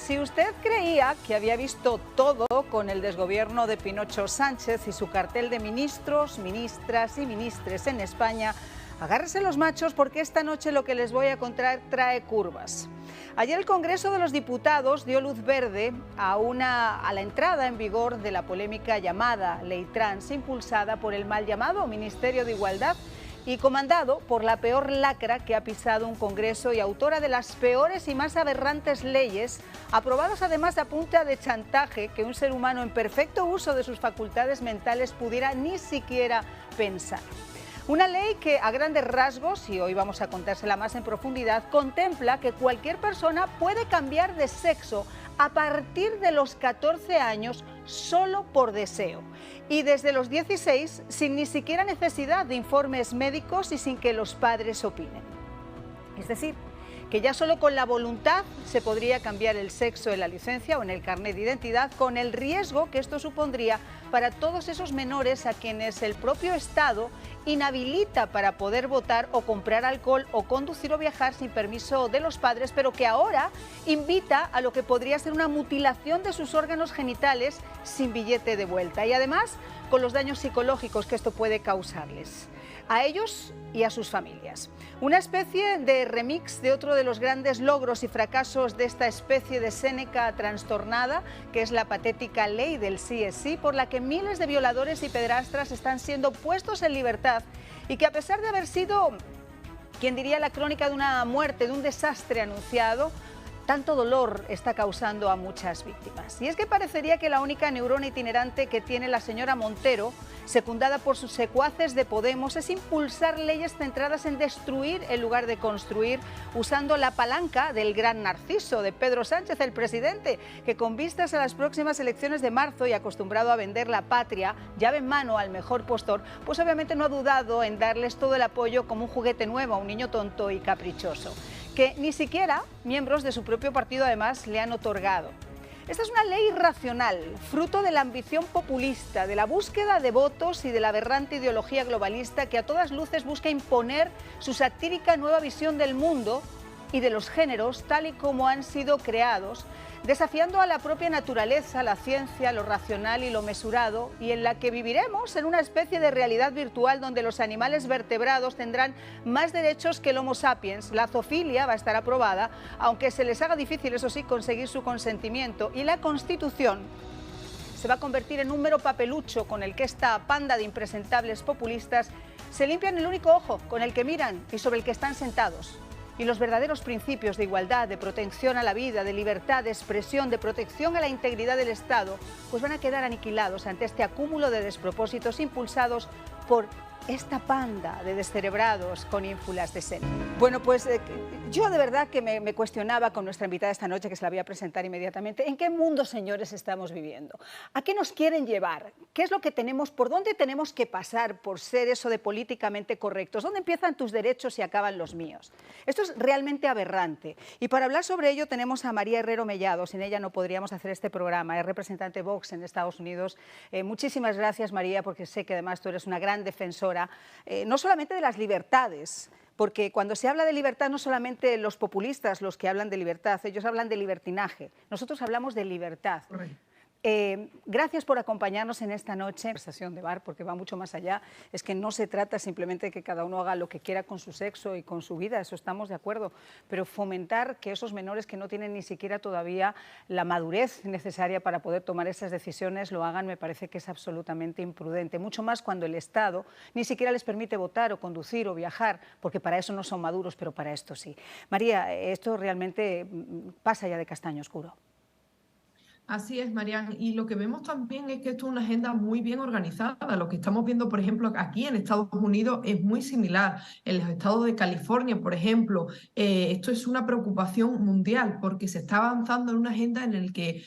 Si usted creía que había visto todo con el desgobierno de Pinocho Sánchez y su cartel de ministros, ministras y ministres en España, agárrese los machos porque esta noche lo que les voy a contar trae curvas. Ayer el Congreso de los Diputados dio luz verde a la entrada en vigor de la polémica llamada Ley Trans, impulsada por el mal llamado Ministerio de Igualdad y comandado por la peor lacra que ha pisado un Congreso y autora de las peores y más aberrantes leyes, aprobadas además a punta de chantaje que un ser humano en perfecto uso de sus facultades mentales pudiera ni siquiera pensar. Una ley que a grandes rasgos, y hoy vamos a contársela más en profundidad, contempla que cualquier persona puede cambiar de sexo a partir de los 14 años solo por deseo y desde los 16 sin ni siquiera necesidad de informes médicos y sin que los padres opinen. Es decir, que ya solo con la voluntad se podría cambiar el sexo en la licencia o en el carnet de identidad, con el riesgo que esto supondría para todos esos menores a quienes el propio Estado inhabilita para poder votar o comprar alcohol o conducir o viajar sin permiso de los padres, pero que ahora invita a lo que podría ser una mutilación de sus órganos genitales sin billete de vuelta y además con los daños psicológicos que esto puede causarles a ellos y a sus familias. Una especie de remix de otro de los grandes logros y fracasos de esta especie de Séneca trastornada, que es la patética ley del sí es sí, por la que miles de violadores y pedrastras están siendo puestos en libertad y que a pesar de haber sido, quien diría, la crónica de una muerte, de un desastre anunciado, tanto dolor está causando a muchas víctimas. Y es que parecería que la única neurona itinerante que tiene la señora Montero, secundada por sus secuaces de Podemos, es impulsar leyes centradas en destruir en lugar de construir, usando la palanca del gran Narciso, de Pedro Sánchez, el presidente, que con vistas a las próximas elecciones de marzo y acostumbrado a vender la patria, llave en mano al mejor postor, pues obviamente no ha dudado en darles todo el apoyo como un juguete nuevo a un niño tonto y caprichoso, que ni siquiera miembros de su propio partido además le han otorgado. Esta es una ley irracional, fruto de la ambición populista, de la búsqueda de votos y de la aberrante ideología globalista que a todas luces busca imponer su satírica nueva visión del mundo y de los géneros tal y como han sido creados, desafiando a la propia naturaleza, la ciencia, lo racional y lo mesurado, y en la que viviremos en una especie de realidad virtual donde los animales vertebrados tendrán más derechos que el Homo sapiens. La zoofilia va a estar aprobada, aunque se les haga difícil, eso sí, conseguir su consentimiento, y la Constitución se va a convertir en un mero papelucho con el que esta panda de impresentables populistas se limpian el único ojo con el que miran y sobre el que están sentados. Y los verdaderos principios de igualdad, de protección a la vida, de libertad de expresión, de protección a la integridad del Estado, pues van a quedar aniquilados ante este acúmulo de despropósitos impulsados por esta panda de descerebrados con ínfulas de seno. Bueno, pues yo de verdad que me cuestionaba con nuestra invitada esta noche, que se la voy a presentar inmediatamente, ¿en qué mundo, señores, estamos viviendo? ¿A qué nos quieren llevar? ¿Qué es lo que tenemos? ¿Por dónde tenemos que pasar por ser eso de políticamente correctos? ¿Dónde empiezan tus derechos y acaban los míos? Esto es realmente aberrante. Y para hablar sobre ello tenemos a María Herrero Mellado. Sin ella no podríamos hacer este programa. Es representante Vox en Estados Unidos. Muchísimas gracias, María, porque sé que además tú eres una gran defensora no solamente de las libertades, porque cuando se habla de libertad no solamente los populistas los que hablan de libertad, ellos hablan de libertinaje, nosotros hablamos de libertad. Correcto. Gracias por acompañarnos en esta noche. Conversación de bar, porque va mucho más allá. Es que no se trata simplemente de que cada uno haga lo que quiera con su sexo y con su vida, eso estamos de acuerdo, pero fomentar que esos menores que no tienen ni siquiera todavía la madurez necesaria para poder tomar esas decisiones lo hagan, me parece que es absolutamente imprudente, mucho más cuando el Estado ni siquiera les permite votar o conducir o viajar, porque para eso no son maduros, pero para esto sí. María, esto realmente pasa ya de castaño oscuro. Así es, Marian. Y lo que vemos también es que esto es una agenda muy bien organizada. Lo que estamos viendo, por ejemplo, aquí en Estados Unidos es muy similar. En los estados de California, por ejemplo, esto es una preocupación mundial porque se está avanzando en una agenda en la que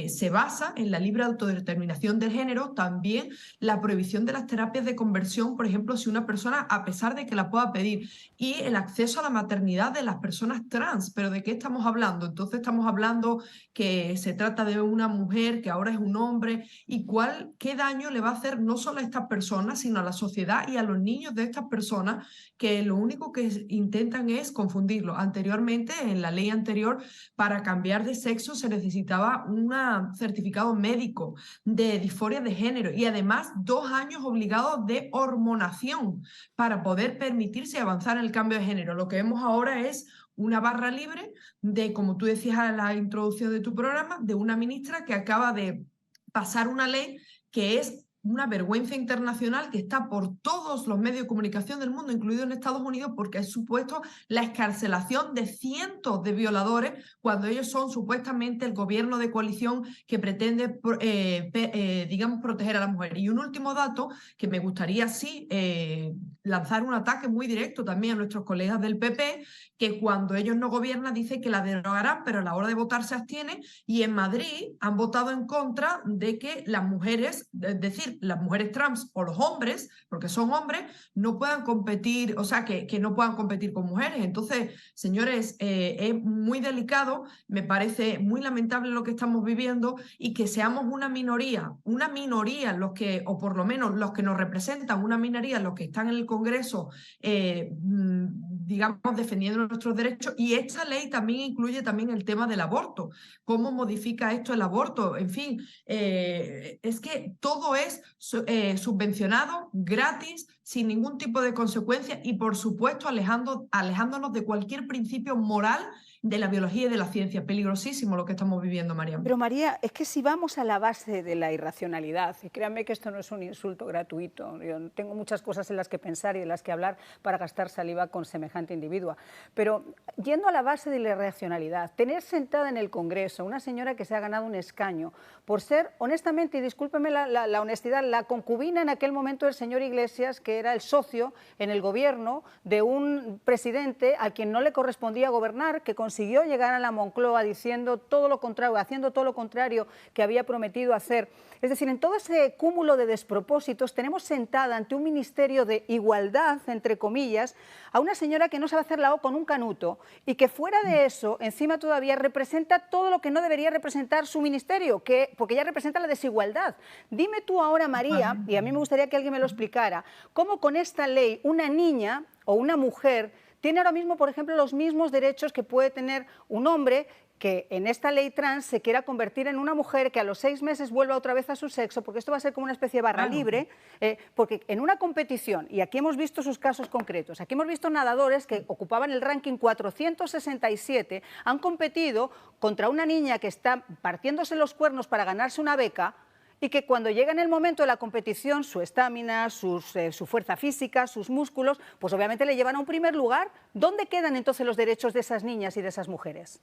se basa en la libre autodeterminación del género, también la prohibición de las terapias de conversión, por ejemplo, si una persona, a pesar de que la pueda pedir, y el acceso a la maternidad de las personas trans. ¿Pero de qué estamos hablando? Entonces estamos hablando que se trata de una mujer que ahora es un hombre y qué daño le va a hacer no solo a estas personas, sino a la sociedad y a los niños de estas personas que lo único que intentan es confundirlo. Anteriormente, en la ley anterior, para cambiar de sexo se necesitaba un certificado médico de disforia de género y además 2 años obligados de hormonación para poder permitirse avanzar en el cambio de género. Lo que vemos ahora es una barra libre de, como tú decías a la introducción de tu programa, de una ministra que acaba de pasar una ley que es una vergüenza internacional, que está por todos los medios de comunicación del mundo, incluido en Estados Unidos, porque ha supuesto la excarcelación de cientos de violadores cuando ellos son supuestamente el gobierno de coalición que pretende, digamos, proteger a la mujer. Y un último dato que me gustaría, sí, lanzar un ataque muy directo también a nuestros colegas del PP, que cuando ellos no gobiernan dicen que la derogarán, pero a la hora de votar se abstienen, y en Madrid han votado en contra de que las mujeres, es decir, las mujeres trans o los hombres, porque son hombres, no puedan competir, o sea, que no puedan competir con mujeres. Entonces, señores, es muy delicado, me parece muy lamentable lo que estamos viviendo y que seamos una minoría los que, o por lo menos los que nos representan, una minoría los que están en el Congreso, digamos, defendiendo nuestros derechos. Y esta ley también incluye también el tema del aborto. ¿Cómo modifica esto el aborto? En fin, es que todo es subvencionado, gratis, sin ningún tipo de consecuencia y, por supuesto, alejándonos de cualquier principio moral de la biología y de la ciencia. Peligrosísimo lo que estamos viviendo, María. Pero María, es que si vamos a la base de la irracionalidad, y créanme que esto no es un insulto gratuito, yo tengo muchas cosas en las que pensar y en las que hablar para gastar saliva con semejante individua, pero yendo a la base de la irracionalidad, tener sentada en el Congreso una señora que se ha ganado un escaño por ser, honestamente, y discúlpeme la honestidad, la concubina en aquel momento del señor Iglesias, que era el socio en el gobierno de un presidente al quien no le correspondía gobernar, que consiguió llegar a la Moncloa diciendo todo lo contrario, haciendo todo lo contrario que había prometido hacer. Es decir, en todo ese cúmulo de despropósitos tenemos sentada ante un ministerio de igualdad, entre comillas, a una señora que no sabe hacer la O con un canuto y que fuera de eso, encima todavía representa todo lo que no debería representar su ministerio, porque ella representa la desigualdad. Dime tú ahora, María, y a mí me gustaría que alguien me lo explicara, cómo con esta ley una niña o una mujer tiene ahora mismo, por ejemplo, los mismos derechos que puede tener un hombre que en esta ley trans se quiera convertir en una mujer, que a los 6 meses vuelva otra vez a su sexo, porque esto va a ser como una especie de barra libre, porque en una competición, y aquí hemos visto sus casos concretos, aquí hemos visto nadadores que ocupaban el ranking 467, han competido contra una niña que está partiéndose los cuernos para ganarse una beca, y que cuando llega en el momento de la competición, su estamina, su fuerza física, sus músculos, pues obviamente le llevan a un primer lugar. ¿Dónde quedan entonces los derechos de esas niñas y de esas mujeres?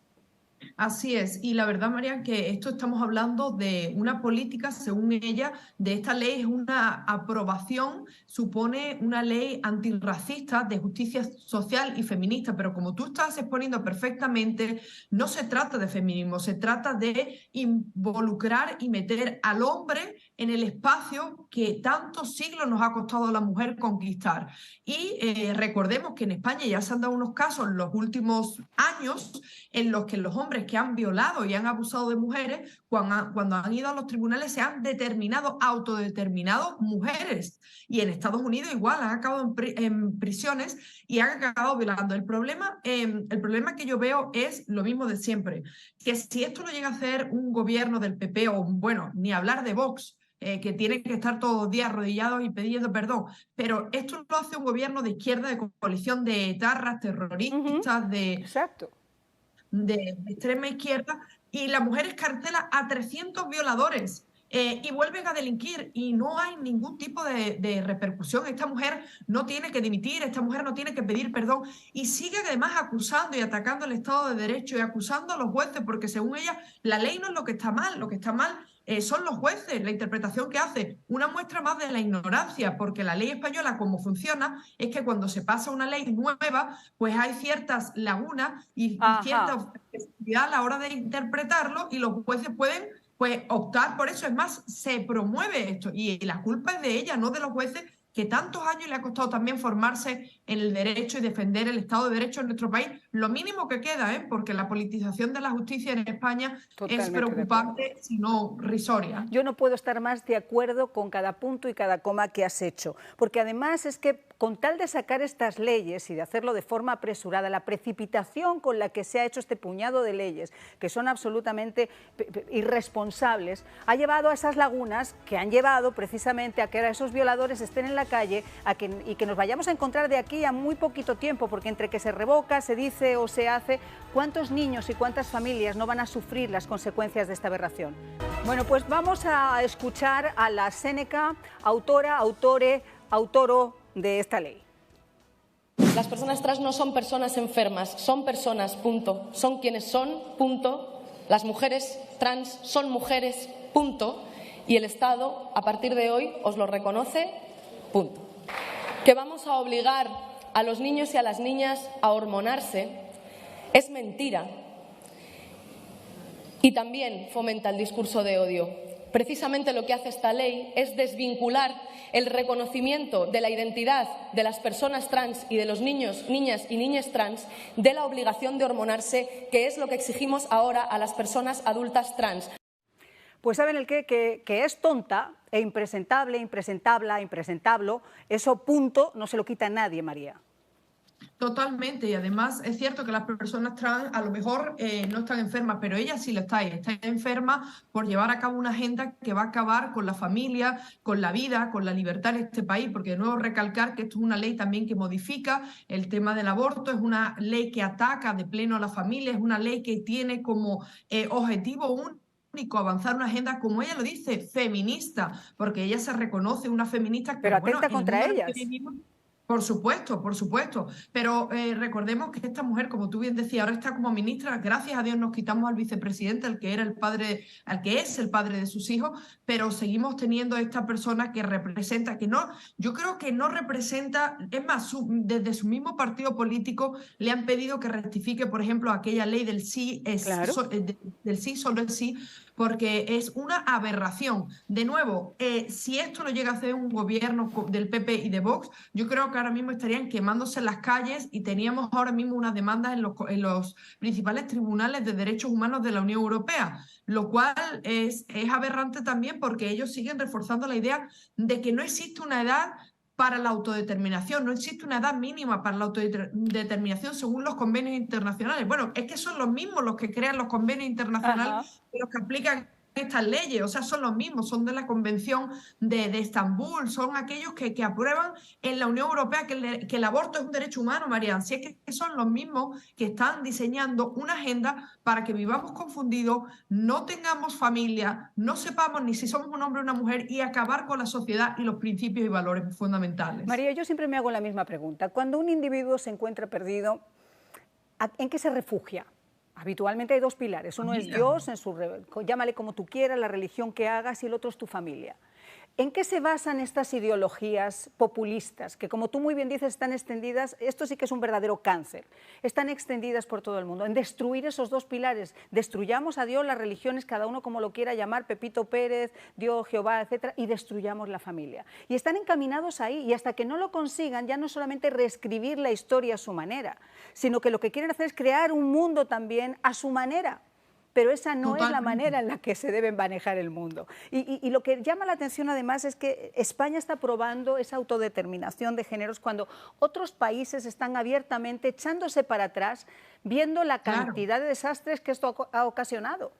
Así es, y la verdad, María, que esto estamos hablando de una política, según ella, de esta ley es una aprobación, supone una ley antirracista, de justicia social y feminista, pero como tú estás exponiendo perfectamente, no se trata de feminismo, se trata de involucrar y meter al hombre en el espacio que tantos siglos nos ha costado a la mujer conquistar. Y recordemos que en España ya se han dado unos casos en los últimos años en los que los hombres que han violado y han abusado de mujeres, cuando han ido a los tribunales, se han autodeterminado mujeres. Y en Estados Unidos igual, han acabado en prisiones y han acabado violando. El problema que yo veo es lo mismo de siempre, que si esto lo llega a hacer un gobierno del PP o, bueno, ni hablar de Vox, que tienen que estar todos los días arrodillados y pidiendo perdón. Pero esto lo hace un gobierno de izquierda, de coalición de etarras, terroristas, Exacto. de extrema izquierda, y la mujer escarcela a 300 violadores. Y vuelven a delinquir y no hay ningún tipo de repercusión. Esta mujer no tiene que dimitir, esta mujer no tiene que pedir perdón y sigue además acusando y atacando al Estado de Derecho y acusando a los jueces, porque según ella la ley no es lo que está mal son los jueces, la interpretación que hace. Una muestra más de la ignorancia, porque la ley española, como funciona, es que cuando se pasa una ley nueva, pues hay ciertas lagunas y cierta flexibilidad a la hora de interpretarlo y los jueces pueden pues optar por eso. Es más, se promueve esto y la culpa es de ella, no de los jueces que tantos años le ha costado también formarse en el derecho y defender el Estado de Derecho en nuestro país. Lo mínimo que queda, porque la politización de la justicia en España es Totalmente de acuerdo. preocupante, si no risoria. Yo no puedo estar más de acuerdo con cada punto y cada coma que has hecho, porque además es que con tal de sacar estas leyes y de hacerlo de forma apresurada, la precipitación con la que se ha hecho este puñado de leyes, que son absolutamente irresponsables, ha llevado a esas lagunas que han llevado precisamente a que esos violadores estén en la calle y que nos vayamos a encontrar de aquí a muy poquito tiempo, porque entre que se revoca, se dice o se hace, ¿cuántos niños y cuántas familias no van a sufrir las consecuencias de esta aberración? Bueno, pues vamos a escuchar a la Séneca, autora, autoro de esta ley. Las personas trans no son personas enfermas, son personas, punto. Son quienes son, punto. Las mujeres trans son mujeres, punto. Y el Estado, a partir de hoy, os lo reconoce, punto. Que vamos a obligar a los niños y a las niñas a hormonarse es mentira. Y también fomenta el discurso de odio. Precisamente lo que hace esta ley es desvincular el reconocimiento de la identidad de las personas trans y de los niños, niñas y niñas trans de la obligación de hormonarse, que es lo que exigimos ahora a las personas adultas trans. Pues saben el qué, que es tonta e impresentable, impresentable, eso punto no se lo quita a nadie, María. Totalmente, y además es cierto que las personas trans a lo mejor no están enfermas, pero ella sí lo está enferma por llevar a cabo una agenda que va a acabar con la familia, con la vida, con la libertad en este país, porque de nuevo recalcar que esto es una ley también que modifica el tema del aborto, es una ley que ataca de pleno a la familia, es una ley que tiene como objetivo único avanzar una agenda, como ella lo dice, feminista, porque ella se reconoce una feminista, pero atenta contra ellas. Por supuesto, pero recordemos que esta mujer, como tú bien decías, ahora está como ministra, gracias a Dios nos quitamos al vicepresidente, al que es el padre de sus hijos, pero seguimos teniendo esta persona que representa, yo creo que no representa, es más, desde su mismo partido político le han pedido que rectifique, por ejemplo, aquella ley del sí, del sí, solo el sí, porque es una aberración. De nuevo, si esto lo llega a hacer un gobierno del PP y de Vox, yo creo que ahora mismo estarían quemándose en las calles y teníamos ahora mismo unas demandas en los principales tribunales de derechos humanos de la Unión Europea, lo cual es aberrante también porque ellos siguen reforzando la idea de que no existe una edad para la autodeterminación, no existe una edad mínima para la autodeterminación según los convenios internacionales. Bueno, es que son los mismos los que crean los convenios internacionales y los que aplican estas leyes, o sea, son los mismos, son de la Convención de Estambul, son aquellos que aprueban en la Unión Europea que el aborto es un derecho humano, Marian. Si es que son los mismos que están diseñando una agenda para que vivamos confundidos, no tengamos familia, no sepamos ni si somos un hombre o una mujer y acabar con la sociedad y los principios y valores fundamentales. María, yo siempre me hago la misma pregunta. Cuando un individuo se encuentra perdido, ¿en qué se refugia? Habitualmente hay dos pilares, uno es Dios, llámale como tú quieras, la religión que hagas, y el otro es tu familia. ¿En qué se basan estas ideologías populistas que, como tú muy bien dices, están extendidas? Esto sí que es un verdadero cáncer. Están extendidas por todo el mundo. En destruir esos dos pilares. Destruyamos a Dios, las religiones, cada uno como lo quiera llamar, Pepito Pérez, Dios, Jehová, etcétera, y destruyamos la familia. Y están encaminados ahí, y hasta que no lo consigan, ya no solamente reescribir la historia a su manera, sino que lo que quieren hacer es crear un mundo también a su manera. Pero esa no es la manera en la que se debe manejar el mundo. Y lo que llama la atención además es que España está aprobando esa autodeterminación de géneros cuando otros países están abiertamente echándose para atrás, viendo la cantidad de desastres que esto ha ocasionado.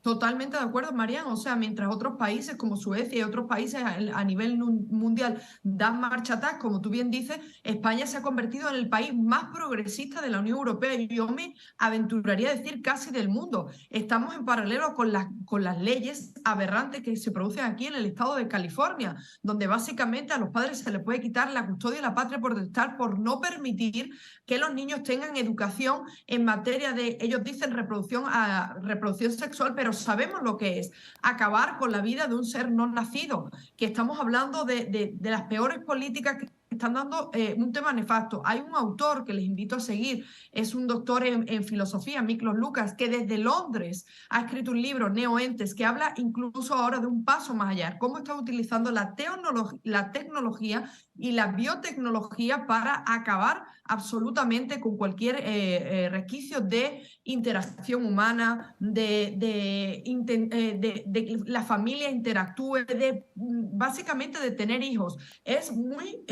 Totalmente de acuerdo, Marian. O sea, mientras otros países como Suecia y otros países a nivel mundial dan marcha atrás, como tú bien dices, España se ha convertido en el país más progresista de la Unión Europea y yo me aventuraría a decir casi del mundo. Estamos en paralelo con las leyes aberrantes que se producen aquí en el estado de California, donde básicamente a los padres se les puede quitar la custodia de la patria potestad por no permitir que los niños tengan educación en materia de, ellos dicen, reproducción sexual, pero sabemos lo que es acabar con la vida de un ser no nacido, que estamos hablando de las peores políticas que están dando un tema nefasto. Hay un autor que les invito a seguir, es un doctor en filosofía, Miklos Lukács, que desde Londres ha escrito un libro, Neoentes, que habla incluso ahora de un paso más allá, cómo está utilizando la tecnología y la biotecnología para acabar absolutamente con cualquier resquicio de interacción humana, de que la familia interactúe, básicamente de tener hijos. Es muy,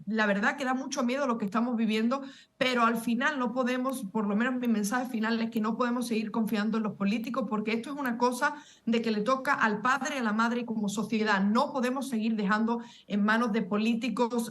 la verdad que da mucho miedo lo que estamos viviendo, pero al final no podemos, por lo menos mi mensaje final es que no podemos seguir confiando en los políticos, porque esto es una cosa de que le toca al padre y a la madre como sociedad. No podemos seguir dejando en manos de políticos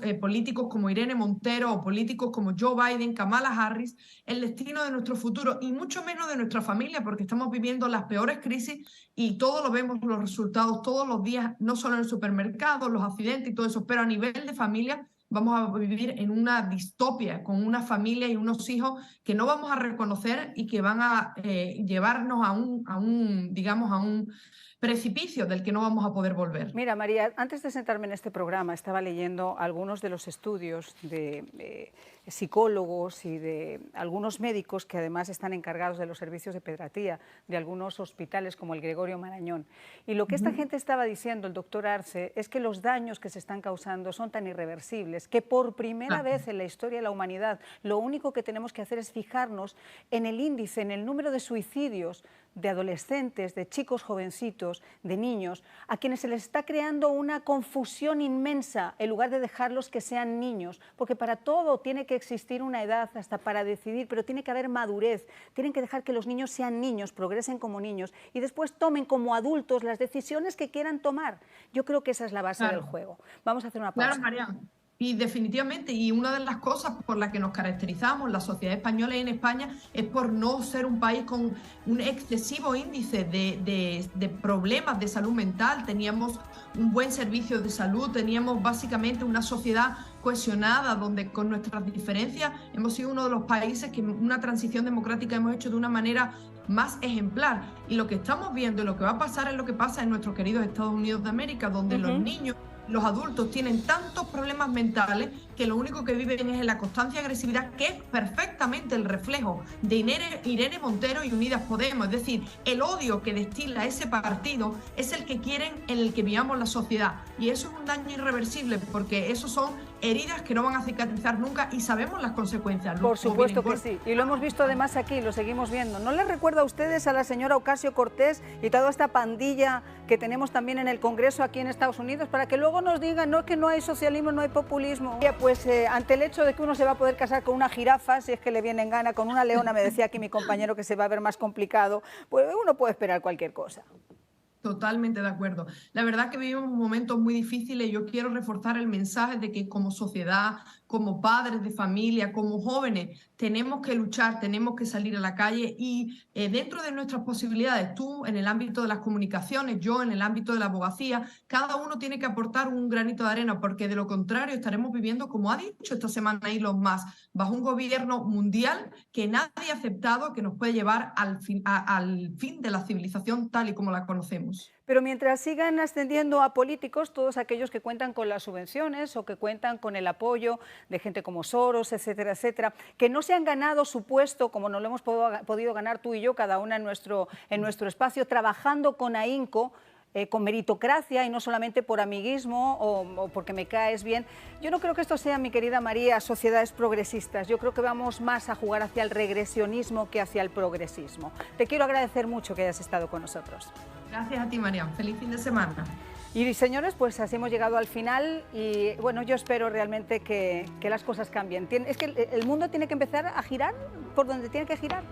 como Irene Montero o políticos como Joe Biden, Kamala Harris, el destino de nuestro futuro y mucho menos de nuestra familia, porque estamos viviendo las peores crisis y todos lo vemos, los resultados todos los días, no solo en el supermercado, los accidentes y todo eso, pero a nivel de familia vamos a vivir en una distopia, con una familia y unos hijos que no vamos a reconocer y que van a llevarnos a un precipicio del que no vamos a poder volver. Mira, María, antes de sentarme en este programa estaba leyendo algunos de los estudios de psicólogos y de algunos médicos que además están encargados de los servicios de pediatría de algunos hospitales como el Gregorio Marañón. Y lo que esta gente estaba diciendo, el doctor Arce, es que los daños que se están causando son tan irreversibles que por primera vez en la historia de la humanidad lo único que tenemos que hacer es fijarnos en el índice, en el número de suicidios de adolescentes, de chicos jovencitos, de niños, a quienes se les está creando una confusión inmensa en lugar de dejarlos que sean niños, porque para todo tiene que existir una edad hasta para decidir, pero tiene que haber madurez, tienen que dejar que los niños sean niños, progresen como niños y después tomen como adultos las decisiones que quieran tomar. Yo creo que esa es la base del juego. Vamos a hacer una pausa. Claro, María. Y definitivamente, y una de las cosas por las que nos caracterizamos la sociedad española y en España es por no ser un país con un excesivo índice de problemas de salud mental. Teníamos un buen servicio de salud, teníamos básicamente una sociedad cohesionada donde con nuestras diferencias hemos sido uno de los países que una transición democrática hemos hecho de una manera más ejemplar. Y lo que estamos viendo y lo que va a pasar es lo que pasa en nuestros queridos Estados Unidos de América, donde los niños, los adultos tienen tantos problemas mentales que lo único que viven es en la constancia y agresividad, que es perfectamente el reflejo de Irene Montero y Unidas Podemos. Es decir, el odio que destila ese partido es el que quieren en el que vivamos la sociedad. Y eso es un daño irreversible, porque eso son heridas que no van a cicatrizar nunca y sabemos las consecuencias. Por supuesto que sí, y lo hemos visto además aquí, lo seguimos viendo. ¿No les recuerda a ustedes a la señora Ocasio-Cortez y toda esta pandilla que tenemos también en el Congreso aquí en Estados Unidos, para que luego nos digan, no, es que no hay socialismo, no hay populismo? Pues ante el hecho de que uno se va a poder casar con una jirafa, si es que le viene en gana, con una leona, me decía aquí mi compañero que se va a ver más complicado, pues uno puede esperar cualquier cosa. Totalmente de acuerdo. La verdad que vivimos momentos muy difíciles y yo quiero reforzar el mensaje de que como sociedad, como padres de familia, como jóvenes, tenemos que luchar, tenemos que salir a la calle y dentro de nuestras posibilidades, tú en el ámbito de las comunicaciones, yo en el ámbito de la abogacía, cada uno tiene que aportar un granito de arena, porque de lo contrario estaremos viviendo, como ha dicho esta semana Elon Musk, bajo un gobierno mundial que nadie ha aceptado, que nos puede llevar al fin de la civilización tal y como la conocemos. Pero mientras sigan ascendiendo a políticos, todos aquellos que cuentan con las subvenciones o que cuentan con el apoyo de gente como Soros, etcétera, etcétera, que no se han ganado su puesto como nos lo hemos podido ganar tú y yo, cada una en nuestro espacio, trabajando con ahínco, con meritocracia y no solamente por amiguismo o porque me caes bien. Yo no creo que esto sea, mi querida María, sociedades progresistas. Yo creo que vamos más a jugar hacia el regresionismo que hacia el progresismo. Te quiero agradecer mucho que hayas estado con nosotros. Gracias a ti, María. Feliz fin de semana. Y señores, pues así hemos llegado al final y bueno, yo espero realmente que las cosas cambien. Es que el mundo tiene que empezar a girar por donde tiene que girar.